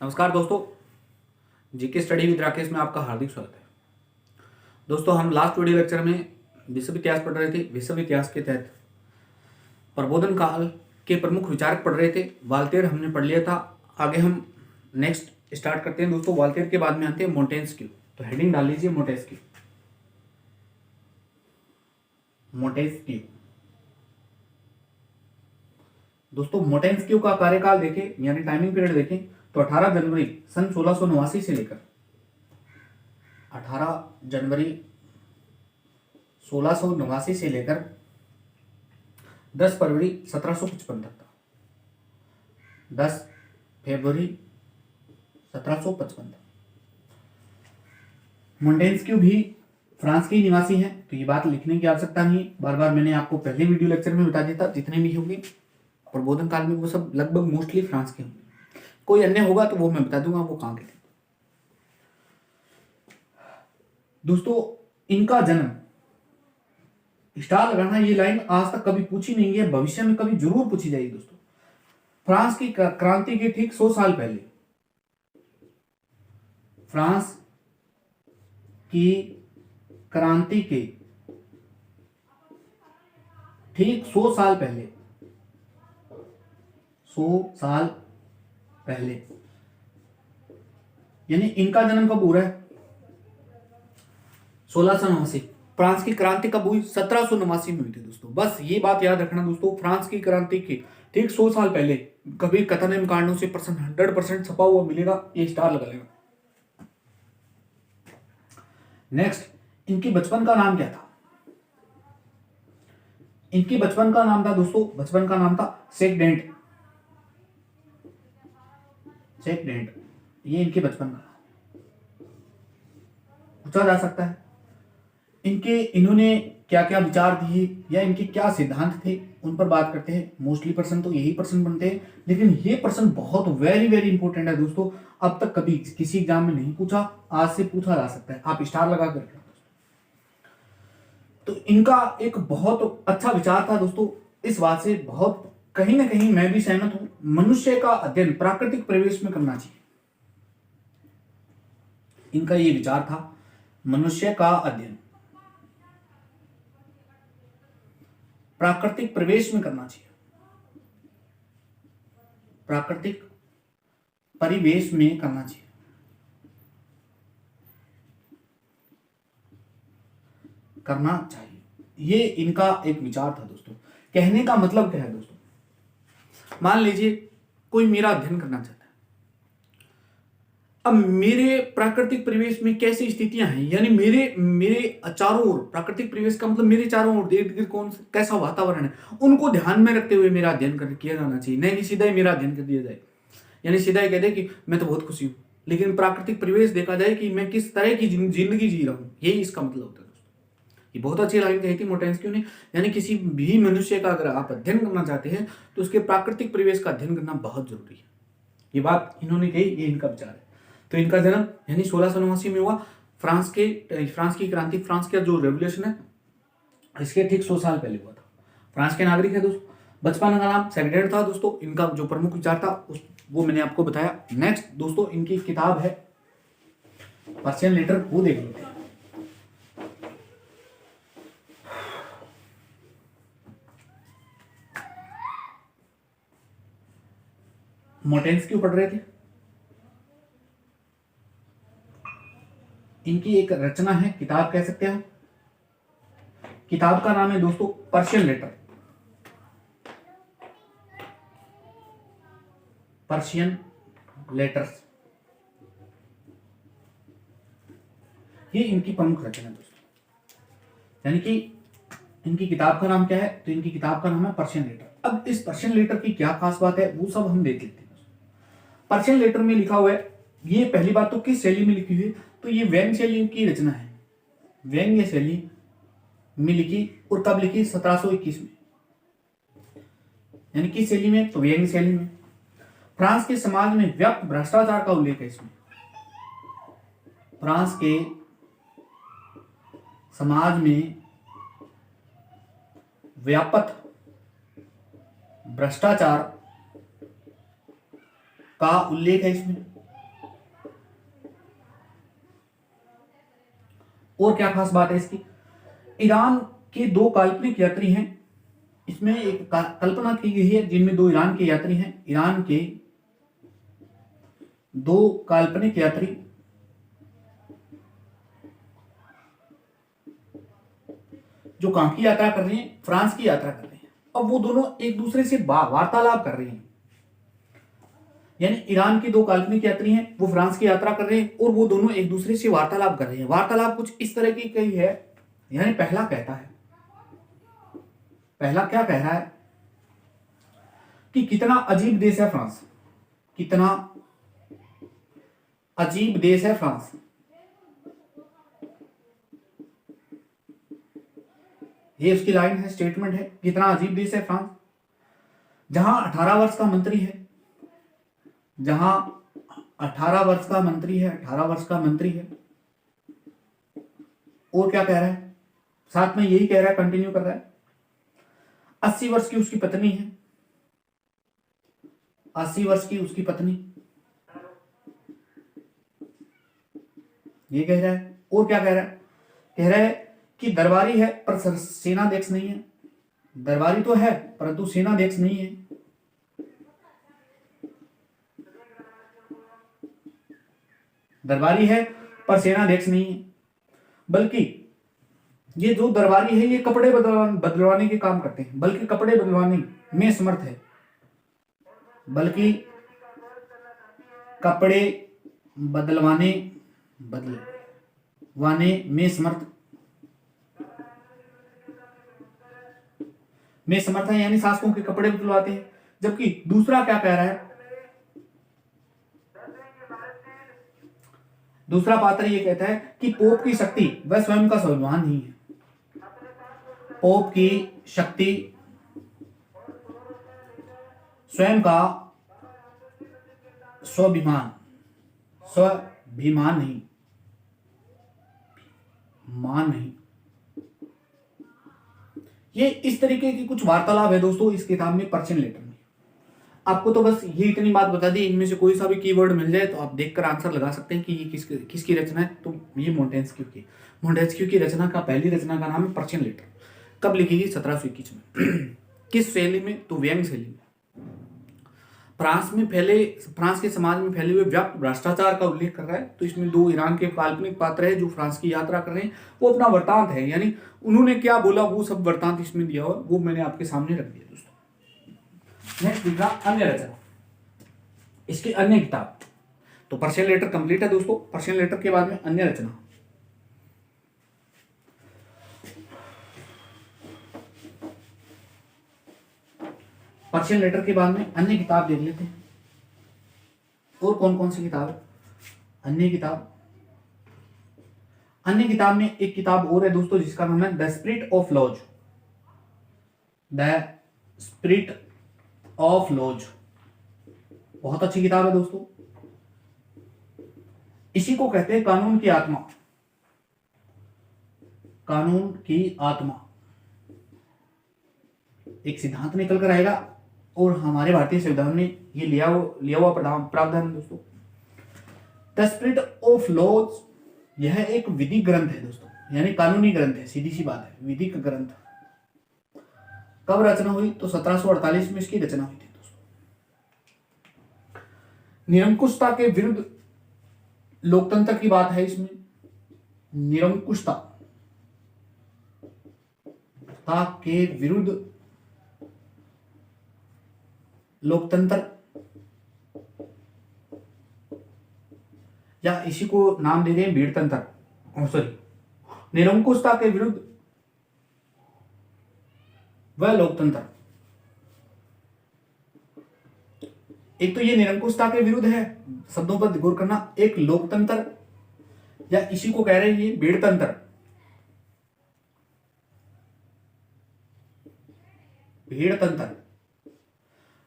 नमस्कार दोस्तों, GK study with Rakesh में आपका हार्दिक स्वागत है। दोस्तों, हम लास्ट वीडियो लेक्चर में विश्व इतिहास पढ़ रहे थे। विश्व इतिहास के तहत प्रबोधन काल के प्रमुख विचारक पढ़ रहे थे। वाल्तेर हमने पढ़ लिया था। आगे हम नेक्स्ट स्टार्ट करते हैं दोस्तों। वाल्तेर के बाद में आते हैं मोंटेस्क्यू। तो हेडिंग डाल लीजिए मोंटेस्क्यू। मोंटेस्क्यू दोस्तों, मोंटेस्क्यू का कार्यकाल देखें यानी टाइमिंग पीरियड देखें तो 18 जनवरी सन 1689 से लेकर 18 जनवरी 1689 से लेकर 10 फरवरी 1755 तक था। 10 फरवरी 1755 तक। मोंटेस्क्यू भी फ्रांस के ही निवासी हैं, तो ये बात लिखने की आवश्यकता नहीं। बार बार मैंने आपको पहले वीडियो लेक्चर में बता दिया था, जितने भी होंगे प्रबोधन काल में वो सब लगभग मोस्टली फ्रांस के होंगे। कोई अन्य होगा तो वो मैं बता दूंगा वो कहां के थे। दोस्तों, इनका जन्म स्टार लगाना, ये लाइन आज तक कभी पूछी नहीं है, भविष्य में कभी जरूर पूछी जाएगी दोस्तों। फ्रांस की क्रांति के ठीक 100 साल पहले, फ्रांस की क्रांति के ठीक 100 साल पहले, 100 साल पहले यानी इनका जन्म कब हो रहा है? 1689। फ्रांस की क्रांति कब हुई? 1789 में हुई थी दोस्तों। बस ये बात याद रखना दोस्तों, फ्रांस की क्रांति की ठीक 100 साल पहले कभी कथन एवं कांडों से 100% छपा हुआ मिलेगा, ये स्टार लगा लेना। नेक्स्ट, इनकी बचपन का नाम क्या था? इनकी बचपन का नाम था दोस्तों, बचपन का नाम था सेकडेंट। सेकडेंट, ये इनके बचपन का पूछा जा सकता है। इन्होंने क्या क्या विचार दिए या इनके क्या सिद्धांत थे, उन पर बात करते हैं। मोस्टली प्रश्न तो यही प्रश्न बनते हैं, लेकिन ये प्रश्न बहुत वेरी वेरी इंपॉर्टेंट है दोस्तों। अब तक कभी किसी एग्जाम में नहीं पूछा, आज से पूछा जा सकता है। आप स्टार लगा कर रखना। तो इनका एक बहुत अच्छा विचार था दोस्तों। इस बात से बहुत कहीं ना कहीं मैं भी सहमत हूं, मनुष्य का अध्ययन प्राकृतिक परिवेश में करना चाहिए। इनका ये विचार था, मनुष्य का अध्ययन प्राकृतिक परिवेश में करना चाहिए। प्राकृतिक परिवेश में करना चाहिए। करना चाहिए, ये इनका एक विचार था दोस्तों। कहने का मतलब क्या है दोस्तों? मान लीजिए कोई मेरा अध्ययन करना चाहता है। अब मेरे प्राकृतिक परिवेश में कैसी स्थितियां हैं, यानी मेरे चारों ओर, प्राकृतिक परिवेश का मतलब मेरे चारों ओर इर्द गिर्द कौन कैसा वातावरण है, उनको ध्यान में रखते हुए मेरा अध्ययन किया जाना चाहिए। नहीं सीधा ही मेरा अध्ययन कर दिया जाए, यानी सीधा ही कह दे कि मैं तो बहुत खुशी हूं, लेकिन प्राकृतिक परिवेश देखा जाए कि मैं किस तरह की जिंदगी जी रहा हूं, यही इसका मतलब होता है दोस्तों। ये बहुत अच्छी लाइन कही थी मोंटेस्क्यू ने। यानी किसी भी मनुष्य का अगर आप अध्ययन करना चाहते हैं तो उसके प्राकृतिक परिवेश का अध्ययन करना बहुत जरूरी है। ये बात इन्होंने कही, ये इनका विचार है। तो इनका जन्म यानी 1689 में हुआ। फ्रांस की क्रांति, फ्रांस का जो रेवोल्यूशन है, इसके ठीक 100 साल पहले हुआ था। फ्रांस के नागरिक है दोस्तों। बचपन का नाम सेकडेंट था दोस्तों। इनका जो प्रमुख विचार था वो मैंने आपको बताया। नेक्स्ट दोस्तों, इनकी किताब है पर्शियन लेटर, वो देख लेते हैं। मोंटेस्क्यू पढ़ रहे थे। इनकी एक रचना है, किताब कह सकते हैं। किताब का नाम है दोस्तों पर्शियन लेटर। पर्शियन लेटर्स, ये इनकी प्रमुख रचना है दोस्तों। यानी कि इनकी किताब का नाम क्या है? तो इनकी किताब का नाम है पर्शियन लेटर। अब इस पर्शियन लेटर की क्या खास बात है वो सब हम देख लेते हैं। पर्शियन लेटर में लिखा हुआ है, ये पहली बात तो किस शैली में लिखी हुई है? तो ये व्यंग्य शैली की रचना है। व्यंग्य शैली में लिखी, और कब लिखी? 1721 में। यानी किस शैली में? तो व्यंग्य शैली में। फ्रांस के समाज में व्याप्त भ्रष्टाचार का उल्लेख है इसमें। फ्रांस के समाज में व्यापक भ्रष्टाचार का उल्लेख है इसमें। और क्या खास बात है इसकी, ईरान के 2 काल्पनिक यात्री हैं। इसमें एक कल्पना की गई है जिनमें 2 ईरान के यात्री हैं। ईरान के 2 काल्पनिक यात्री जो कहां की यात्रा कर रहे हैं, फ्रांस की यात्रा कर रहे हैं। अब वो दोनों एक दूसरे से वार्तालाप कर रहे हैं, यानी ईरान के 2 काल्पनिक यात्री हैं, वो फ्रांस की यात्रा कर रहे हैं और वो दोनों एक दूसरे से वार्तालाप कर रहे हैं। वार्तालाप कुछ इस तरह की कही है, यानी पहला क्या कह रहा है कि कितना अजीब देश है फ्रांस, कितना अजीब देश है फ्रांस। ये उसकी लाइन है, स्टेटमेंट है, कितना अजीब देश है फ्रांस, जहां 18 वर्ष का मंत्री है, जहां 18 वर्ष का मंत्री है, 18 वर्ष का मंत्री है। और क्या कह रहा है, साथ में यही कह रहा है, कंटिन्यू कर रहा है, 80 वर्ष की उसकी पत्नी है, 80 वर्ष की उसकी पत्नी, ये कह रहा है। और क्या कह रहा है, कह रहा है कि दरबारी है पर सेनाध्यक्ष नहीं है, दरबारी तो है परंतु सेनाध्यक्ष नहीं है। दरबारी है पर सेनाध्यक्ष नहीं है, बल्कि ये जो दरबारी है ये कपड़े बदलवाने के काम करते हैं, बल्कि कपड़े बदलवाने में समर्थ है, बल्कि कपड़े बदलवाने में समर्थ है, यानी शासकों के कपड़े बदलवाते हैं। जबकि दूसरा क्या कह रहा है, दूसरा पात्र ये कहता है कि पोप की शक्ति वह स्वयं का स्वाभिमान नहीं है, पोप की शक्ति स्वयं का स्वाभिमान नहीं, मान नहीं। ये इस तरीके की कुछ वार्तालाप है दोस्तों इस किताब में, पर्शियन लेटर में। आपको तो बस ये इतनी बात बता दी, इनमें से कोई सा भी कीवर्ड मिल जाए तो आप देखकर आंसर लगा सकते हैं कि ये किसकी रचना है। तो ये मोंटेस्क्यू की रचना का, पहली रचना का नाम है पर्शियन लेटर। कब लिखी गई, 1721 में। किस शैली में, तो व्यंग्य शैली में। फ्रांस के समाज में फैले हुए व्याप्त भ्रष्टाचार का उल्लेख कर रहा है। तो इसमें 2 ईरान के काल्पनिक पात्र है जो फ्रांस की यात्रा कर रहे हैं, वो अपना वृत्तांत है, यानी उन्होंने क्या बोला वो सब वृत्तांत इसमें दिया हुआ, वो मैंने आपके सामने रख दिया दोस्तों। नेक्स्ट दिखा अन्य रचना, इसकी अन्य किताब। तो पर्शियन लेटर कंप्लीट है दोस्तों। पर्शियन लेटर के बाद में अन्य रचना, पर्शियन लेटर के बाद में अन्य किताब देख लेते हैं। और कौन कौन सी किताब है अन्य किताब में एक किताब और है दोस्तों जिसका नाम है द स्पिरिट ऑफ लॉज। बहुत अच्छी किताब है दोस्तों। इसी को कहते हैं कानून की आत्मा। एक सिद्धांत निकल कर आएगा और हमारे भारतीय संविधान ने ये लिया हुआ प्रावधान दोस्तों। द स्पिरिट ऑफ लॉज, यह एक विधि ग्रंथ है दोस्तों, यानी कानूनी ग्रंथ है, सीधी सी बात है, विधिक ग्रंथ। कब रचना हुई, तो 1748 में इसकी रचना हुई थी दोस्तों। निरंकुशता के विरुद्ध लोकतंत्र की बात है इसमें। निरंकुशता के विरुद्ध लोकतंत्र, या इसी को नाम दे दें भीड़तंत्र, निरंकुशता के विरुद्ध वह लोकतंत्र। एक तो ये निरंकुशता के विरुद्ध है, शब्दों पर गौर करना, एक लोकतंत्र, या इसी को कह रहे हैं ये भीड़तंत्र। भीड़तंत्र,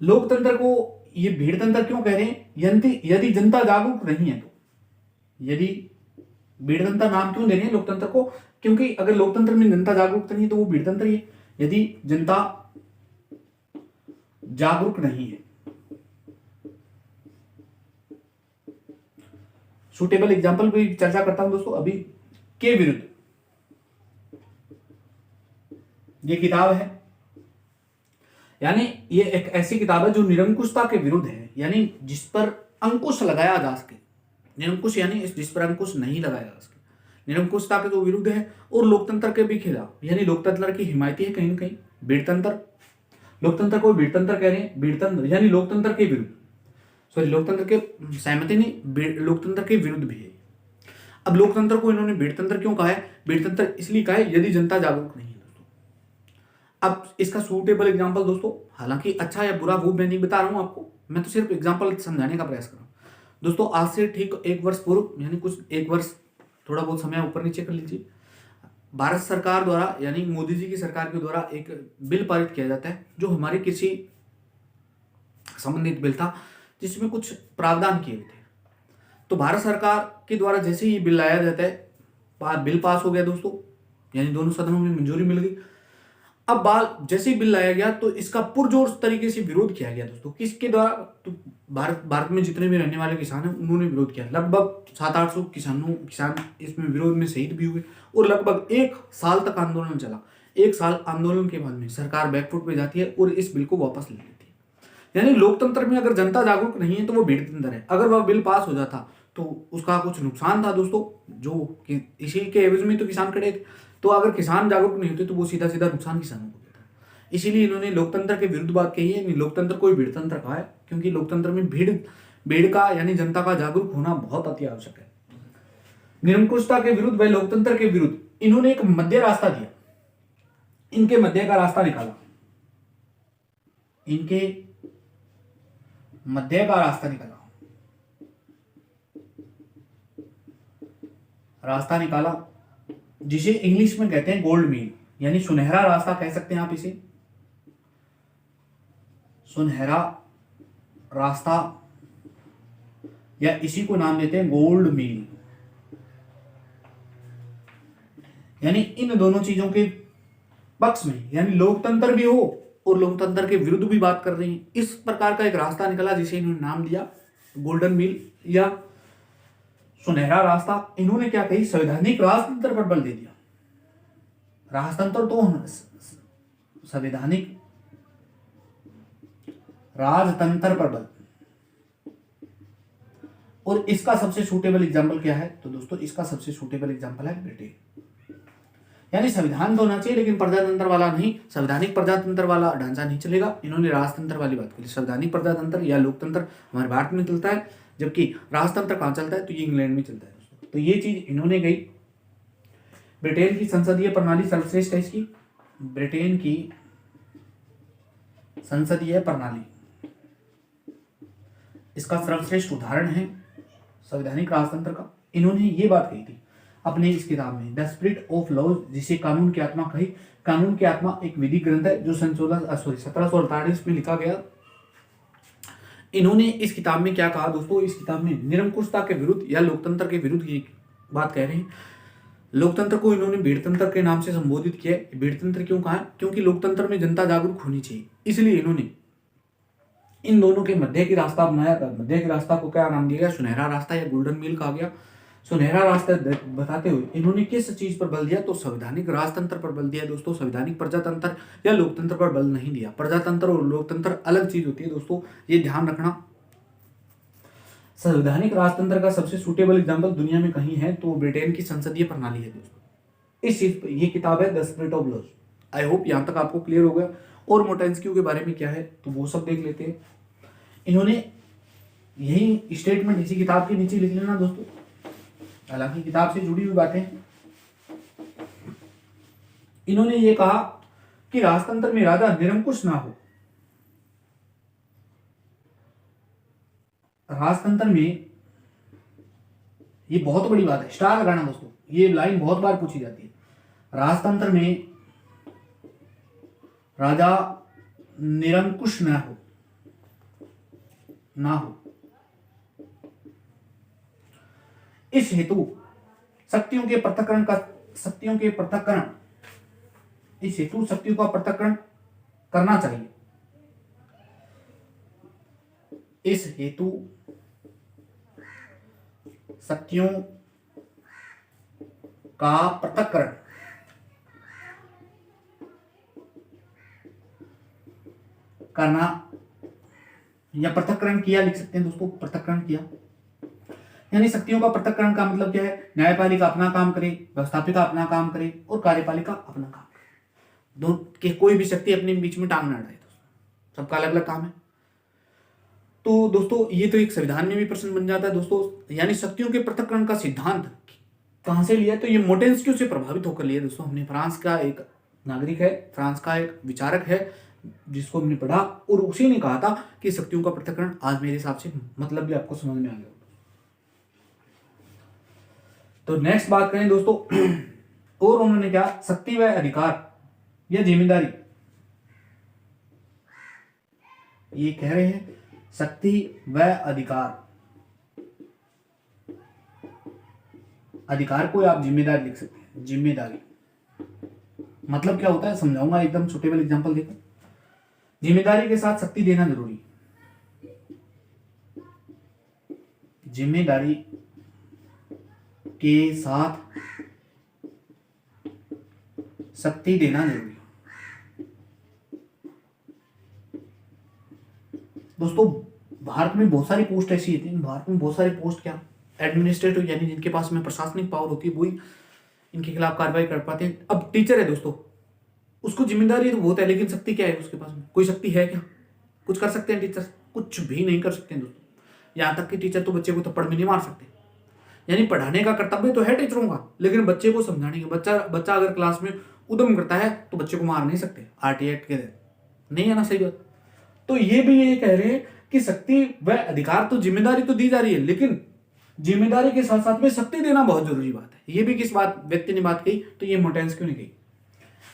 लोकतंत्र को ये भीड़तंत्र क्यों कह रहे हैं, यदि जनता जागरूक नहीं है तो। यदि भीड़तंत्र नाम क्यों दे रहे हैं लोकतंत्र को, क्योंकि अगर लोकतंत्र में जनता जागरूक नहीं है तो वो भीड़तंत्र ही है। यदि जनता जागरूक नहीं है, सूटेबल एग्जाम्पल भी चर्चा करता हूं दोस्तों अभी, के विरुद्ध, ये किताब है, यानी ये एक ऐसी किताब है जो निरंकुशता के विरुद्ध है, यानी जिस पर अंकुश लगाया जा सके। निरंकुश यानी जिस पर अंकुश नहीं लगाया जा सके, निरंकुशता के जो विरुद्ध है, और लोकतंत्र के भी खिलाफ, यानी लोकतंत्र की हिमायती है कहीं ना कहीं। बीड़तंत्र, लोकतंत्र को बीड़तंत्र कह रहे हैं, बीड़तंत्र यानी लोकतंत्र के विरुद्ध, सॉरी लोकतंत्र के सहमति नहीं, लोकतंत्र के विरुद्ध भी है। अब लोकतंत्र को इन्होंने बीड़तंत्र क्यों कहा है? बीड़तंत्र इसलिए कहा है यदि जनता जागरूक नहीं है दोस्तों। अब इसका सूटेबल एग्जांपल दोस्तों, हालांकि अच्छा या बुरा वो मैं नहीं बता रहा हूं आपको, मैं तो सिर्फ एग्जांपल समझाने का प्रयास कर रहा हूं दोस्तों। आज से ठीक 1 वर्ष पूर्व, यानी कुछ 1 वर्ष थोड़ा बहुत समय ऊपर नीचे कर लीजिए, भारत सरकार द्वारा यानी मोदी जी की सरकार के द्वारा एक बिल पारित किया जाता है जो हमारे कृषि संबंधित बिल था, जिसमें कुछ प्रावधान किए हुए थे। तो भारत सरकार के द्वारा जैसे ही बिल लाया जाता है, बिल पास हो गया दोस्तों, यानी दोनों सदनों में मंजूरी मिल गई। अब जैसे ही बिल लाया गया तो इसका पुरजोर तरीके से विरोध किया गया दोस्तों। किसके द्वारा? तो भारत में जितने भी रहने वाले किसान हैं उन्होंने विरोध किया। लगभग 700-800 किसान इसमें विरोध में शहीद भी हुए, और लगभग 1 साल तक आंदोलन चला। 1 साल आंदोलन के बाद में सरकार बैकफुट पे जाती है और इस बिल को वापस ले लेती है। यानी लोकतंत्र में अगर जनता जागरूक नहीं है तो वो भीड़तंत्र है। अगर वह बिल पास हो जाता तो उसका कुछ नुकसान था दोस्तों, जो इसी के एवज में तो किसान खड़े थे। तो अगर किसान जागरूक नहीं होते तो वो सीधा सीधा नुकसान किसानों को देता है। इसीलिए इन्होंने लोकतंत्र के विरुद्ध बात कही है, लोकतंत्र को भीड़तंत्र कहा है, क्योंकि लोकतंत्र में भीड़ का यानी जनता का जागरूक होना बहुत अति आवश्यक है। निरंकुशता के विरुद्ध व लोकतंत्र के विरुद्ध इन्होंने एक मध्य रास्ता दिया, इनके मध्य का रास्ता निकाला, इनके मध्य का रास्ता निकाला, जिसे इंग्लिश में कहते हैं गोल्ड मील, यानी सुनहरा रास्ता कह सकते हैं आप इसे, सुनहरा रास्ता, या इसी को नाम देते हैं गोल्ड मील। यानी इन दोनों चीजों के पक्ष में, यानी लोकतंत्र भी हो और लोकतंत्र के विरुद्ध भी बात कर रहे हैं, इस प्रकार का एक रास्ता निकला जिसे इन्होंने नाम दिया गोल्डन मील या सुनहरा रास्ता। इन्होंने क्या कही? संवैधानिक राजतंत्र पर बल दे दिया। राजतंत्र तो संवैधानिक राजतंत्र पर बल, और इसका सबसे सूटेबल एग्जांपल क्या है? तो दोस्तों इसका सबसे सूटेबल एग्जांपल है ब्रिटेन। यानी संविधान तो होना चाहिए लेकिन प्रजातंत्र वाला नहीं, संवैधानिक प्रजातंत्र वाला ढांचा नहीं चलेगा। इन्होंने राजतंत्र वाली बात की। संवैधानिक प्रजातंत्र या लोकतंत्र हमारे भारत में चलता है, जबकि राजतंत्र कहाँ चलता है? तो ये इंग्लैंड में चलता है दोस्तों। तो ये चीज इन्होंने गई। ब्रिटेन की संसदीय प्रणाली सर्वश्रेष्ठ है इसकी, ब्रिटेन की संसदीय प्रणाली इसका सर्वश्रेष्ठ उदाहरण है संवैधानिक राजतंत्र का। इन्होंने ये बात कही थी अपने इस किताब में, द स्पिरिट ऑफ लॉ, जिसे कानून की आत्मा कही। कानून की आत्मा एक विधि ग्रंथ है जो 1748 में लिखा गया। इन्होंने इस किताब में क्या कहा दोस्तों? इस किताब में निरंकुशता के विरुद्ध या लोकतंत्र के विरुद्ध की बात कह रहे हैं। लोकतंत्र को इन्होंने भीड़तंत्र के नाम से संबोधित किया। भीड़तंत्र क्यों कहा? क्योंकि लोकतंत्र में जनता जागरूक होनी चाहिए, इसलिए इन्होंने इन दोनों के मध्य की रास्ता बनाया। मध्य के रास्ता को क्या नाम दिया गया? सुनहरा रास्ता या गोल्डन मील कहा गया। सुनहरा रास्ता बताते हुए इन्होंने किस चीज पर बल दिया? तो संवैधानिक राजतंत्र पर बल दिया दोस्तों। संवैधानिक प्रजातंत्र या लोकतंत्र पर बल नहीं दिया। प्रजातंत्र और लोकतंत्र अलग चीज होती है दोस्तों, ये ध्यान रखना। संवैधानिक राजतंत्र का सबसे सूटेबल एग्जांपल दुनिया में कहीं है तो ब्रिटेन की संसदीय प्रणाली है दोस्तों। इस चीज ये किताब है the spirit of laws. I hope यहां तक आपको क्लियर हो गया। और मोटेंस्क्यू के बारे में क्या है तो वो सब देख लेते हैं। इन्होंने यही स्टेटमेंट इसी किताब के नीचे लिख लेना दोस्तों, हालांकि किताब से जुड़ी हुई बातें। इन्होंने ये कहा कि राजतंत्र में राजा निरंकुश ना हो। राजतंत्र में, ये बहुत बड़ी बात है, स्टार लगाना दोस्तों, ये लाइन बहुत बार पूछी जाती है। राजतंत्र में राजा निरंकुश ना हो, इस हेतु शक्तियों के पृथक्करण करना चाहिए। इस हेतु शक्तियों का पृथक्करण करना या पृथक्करण किया लिख सकते हैं दोस्तों, पृथक्करण किया। यानी शक्तियों का पृथक्करण का मतलब क्या है, न्यायपालिका अपना काम करे, व्यवस्थापिका अपना काम करे और कार्यपालिका अपना काम करे। दो के कोई भी शक्ति अपने बीच में टांग ना अड़ाए दोस्तों, सबका अलग अलग काम है। तो दोस्तों ये तो एक संविधान में भी प्रश्न बन जाता है दोस्तों। यानी शक्तियों के पृथक्करण का सिद्धांत कहां से लिया, तो ये मोंटेस्क्यू से प्रभावित होकर लिया दोस्तों हमने। फ्रांस का एक नागरिक है, फ्रांस का एक विचारक है जिसको हमने पढ़ा, और उसी ने कहा था कि शक्तियों का पृथक्करण। आज मेरे हिसाब से मतलब भी आपको समझ में आ गया। तो नेक्स्ट बात करें दोस्तों, और उन्होंने क्या, शक्ति व अधिकार या जिम्मेदारी, ये कह रहे हैं शक्ति व अधिकार, अधिकार को आप जिम्मेदारी लिख सकते हैं। जिम्मेदारी मतलब क्या होता है समझाऊंगा, एकदम सुटेबल एग्जांपल देखो। जिम्मेदारी के साथ शक्ति देना जरूरी, जिम्मेदारी के साथ शक्ति देना जरूरी। दोस्तों भारत में बहुत सारी पोस्ट ऐसी होती है, भारत में बहुत सारी पोस्ट क्या, एडमिनिस्ट्रेटिव, यानी जिनके पास में प्रशासनिक पावर होती है वही इनके खिलाफ कार्रवाई कर पाते हैं। अब टीचर है दोस्तों, उसको जिम्मेदारी तो बहुत है, लेकिन शक्ति क्या है उसके पास में, कोई शक्ति है क्या? कुछ कर सकते हैं टीचर? कुछ भी नहीं कर सकते हैं दोस्तों। यहाँ तक कि टीचर तो बच्चे को थप्पड़ भी नहीं मार सकते। यानी पढ़ाने का कर्तव्य तो है टीचरों का, लेकिन बच्चे को समझाने का, बच्चा अगर क्लास में उद्यम करता है तो बच्चे को मार नहीं सकते, आरटीआई एक्ट के नहीं है ना, सही बात। तो ये भी ये कह रहे हैं कि शक्ति व अधिकार तो जिम्मेदारी तो दी जा रही है, लेकिन जिम्मेदारी के साथ साथ में शक्ति देना बहुत जरूरी बात है। ये भी किस बात व्यक्ति ने बात कही, तो ये मोंटेस्क्यू ने कही।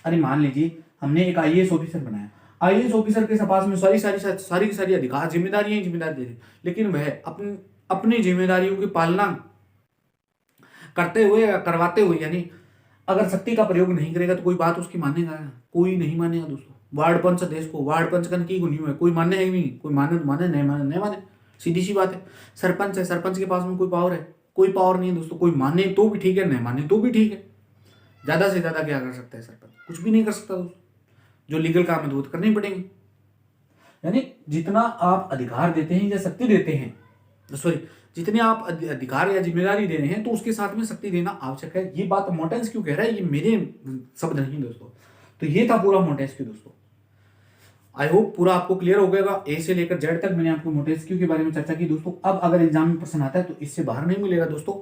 अरे मान लीजिए हमने एक आईएएस ऑफिसर बनाया, आईएएस ऑफिसर के पास में सारी अधिकार जिम्मेदारी दे रही, लेकिन वह अपनी जिम्मेदारियों की पालना करते हुए या करवाते हुए, यानी अगर शक्ति का प्रयोग नहीं करेगा तो कोई बात उसकी मानेगा? कोई नहीं मानेगा दोस्तों। वार्ड पंच देश को वार्ड पंच करने की नहीं है, कोई मानने है नहीं, कोई माने तो माने, नहीं माने नहीं माने, सीधी सी बात है। सरपंच है, सरपंच के पास में कोई पावर है? कोई पावर नहीं है दोस्तों। कोई माने तो भी ठीक है, नहीं माने तो भी ठीक है। ज्यादा से ज्यादा क्या कर सकता है सरपंच? कुछ भी नहीं कर सकता दोस्तों। जो लीगल काम है तो करने ही पड़ेंगे। यानी जितना आप अधिकार देते हैं या शक्ति देते हैं, सॉरी, जितने आप अधिकार या जिम्मेदारी दे रहे हैं तो उसके साथ में शक्ति देना आवश्यक है। ये बात मोंटेस्क्यू कह रहा है, ये मेरे शब्द नहीं दोस्तों। तो ये था पूरा मोंटेस्क्यू दोस्तों। आई होप पूरा आपको क्लियर हो गया। ए से लेकर जेड तक मैंने आपको मोंटेस्क्यू के बारे में चर्चा की दोस्तों। अब अगर एग्जाम में प्रश्न आता है तो इससे बाहर नहीं मिलेगा दोस्तों।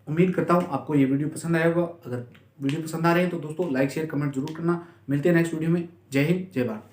उम्मीद करता हूँ आपको ये वीडियो पसंद आया होगा। अगर वीडियो पसंद आ रहे हैं तो दोस्तों लाइक शेयर कमेंट जरूर करना। मिलते हैं नेक्स्ट वीडियो में। जय हिंद, जय भारत।